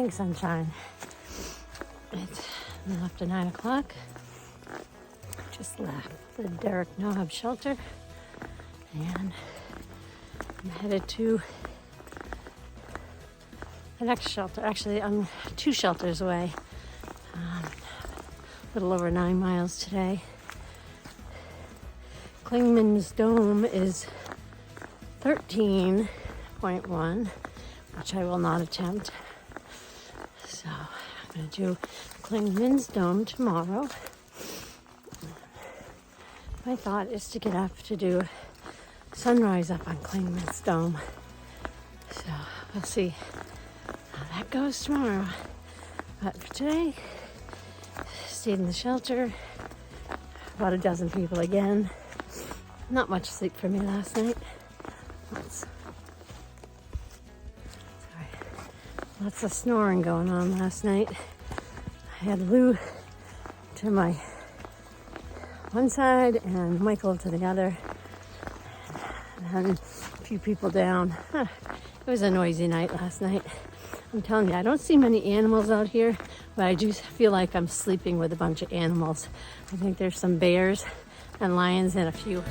morning sunshine. It's after 9 o'clock. Just left the Derrick shelter and I'm headed to the next shelter. Actually, I'm 2 shelters away. A little over 9 miles today. Klingman's Dome is 13.1, which I will not attempt. So I'm going to do Klingman's Dome tomorrow. My thought is to get up to do sunrise up on Klingman's Dome. So we'll see how that goes tomorrow. But for today, stayed in the shelter. About a dozen people again. Not much sleep for me last night. Lots of snoring going on last night. I had Lou to my one side and Michael to the other. And a few people down. It was a noisy night last night. I'm telling you, I don't see many animals out here, but I do feel like I'm sleeping with a bunch of animals. I think there's some bears and lions and a few